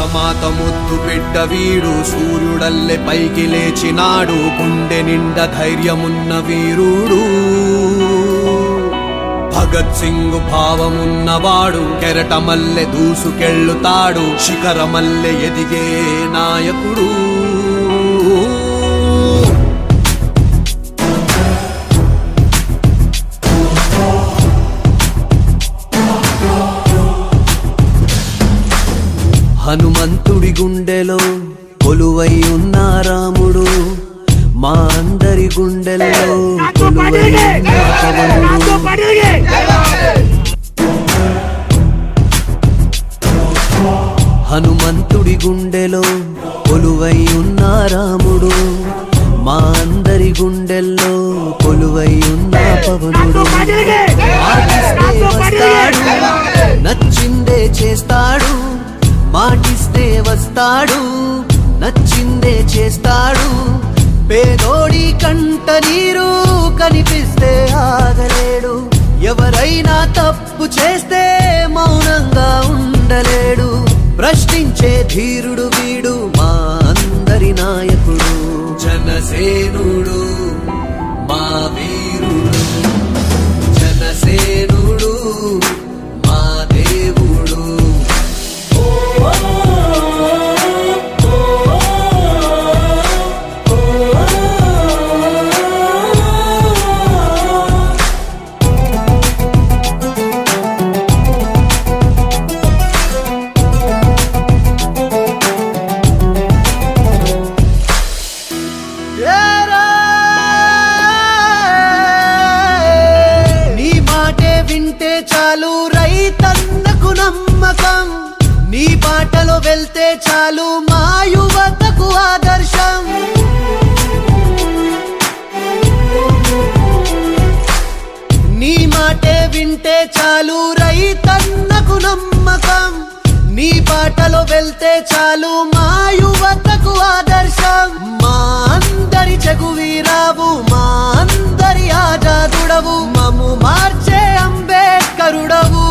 భారతమాత ముద్దు బిడ్డ వీడు సూర్యుడల్లె పైకి లేచినాడు గుండె నిండా ధైర్యమున్న వీరుడు భగత్ సింగ్ భావమున్నవాడు కెరటమల్లె దూసుకెళ్ళుతాడు శిఖరమల్లె ఎదిగే నాయకుడు హనుమంతుడి గుండెలో కొలువై ఉన్న రాముడు మా అందరి గుండెల్లో కొలువై ఉన్న పవనుడు హనుమంతుడి గుండెలో కొలువై ఉన్న రాముడు మా అందరి గుండెల్లో కొలువై ఉన్న పవనుడు నచ్చిందే చేస్తాడు మాటిస్తే వస్తాడు నచ్చిందే చేస్తాడు పేదోడి కంట నీరు కనిపిస్తే ఆగలేడు ఎవరైనా తప్పు చేస్తే మౌనంగా ఉండలేడు ప్రశ్నించే ధీరుడు వీడు మా అందరి నాయకుడు జనసేనుడు మా వీరుడు జనసేనుడు మా దేవుడు చాలు రైతన్నకు నమ్మకం నీ బాటలో వెళ్తే చాలు మా యువతకు ఆదర్శం నీ మాటే వింటే చాలు రైతన్నకు నమ్మకం నీ బాటలో వెళ్తే చాలు మా యువతకు ఆదర్శం మా అందరి చెగువీరావు మా అందరి ఆజాదుడవు మము మార్చే అంబేద్కరుడవు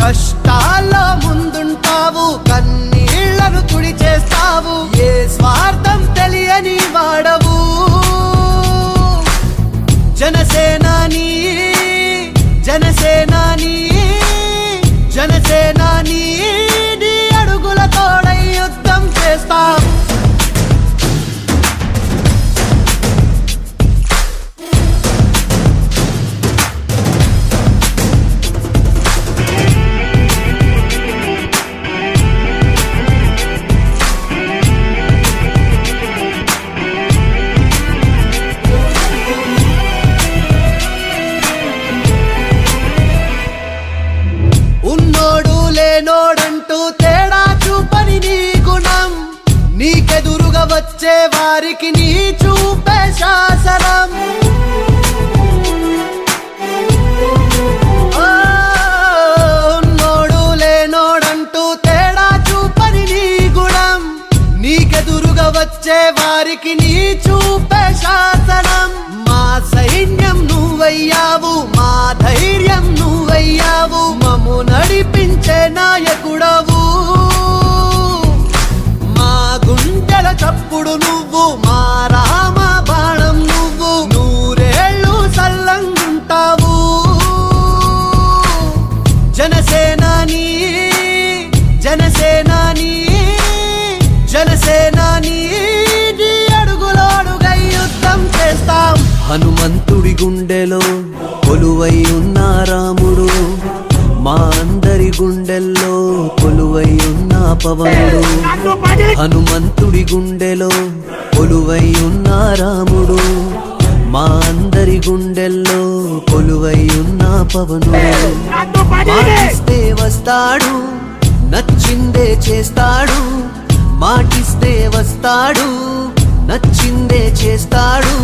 కష్టాల్లో ముందుంటావు కన్నీళ్లను తుడిచేస్తావు ఏ స్వార్థం తెలియని వాడవు జనసేనాని జనసేనాని జనసేనాని నీ అడుగుల తోడై యుద్ధం చేస్తాం లేనోడంటూ తేడా చూపని నీ గుణం నీకెదురుగా వచ్చే వారికి నీ చూపే శాసనం ఉన్నోడు లేనోడంటూ తేడా చూపని నీ గుణం నీకెదురుగా వచ్చే వారికి నీ చూపే శాసనం మా సైన్యం నువ్వయ్యావు మా ధైర్యం నువ్వయ్యావు మమ్ము నడిపించే నాయకుడవు మా గుండెల చప్పుడు నువ్వు మా రామ బాణం నువ్వు నూరేళ్ళు సల్లంగుంటావు జనసేనాని జనసేనాని జనసేనాని నీ అడుగులోడుగై యుద్ధం చేస్తాం హనుమంతుడి గుండెలో కొలువై ఉన్న రాముడు మా అందరి గుండెల్లో కొలువై ఉన్న పవనుడు హనుమంతుడి గుండెలో కొలువై ఉన్న రాముడు మా అందరి గుండెల్లో కొలువై ఉన్న పవనుడు మాటిస్తే వస్తాడు నచ్చిందే చేస్తాడు మాటిస్తే వస్తాడు నచ్చిందే చేస్తాడు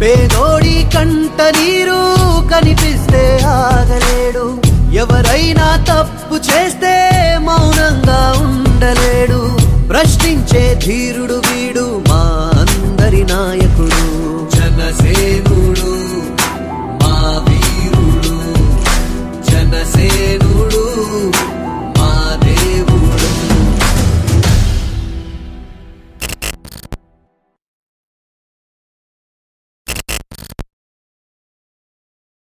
పేదోడి కంట నీరు కనిపిస్తే ఆగలేడు ఎవరైనా తప్పు చేస్తే మౌనంగా ఉండలేడు ప్రశ్నించే ధీరుడు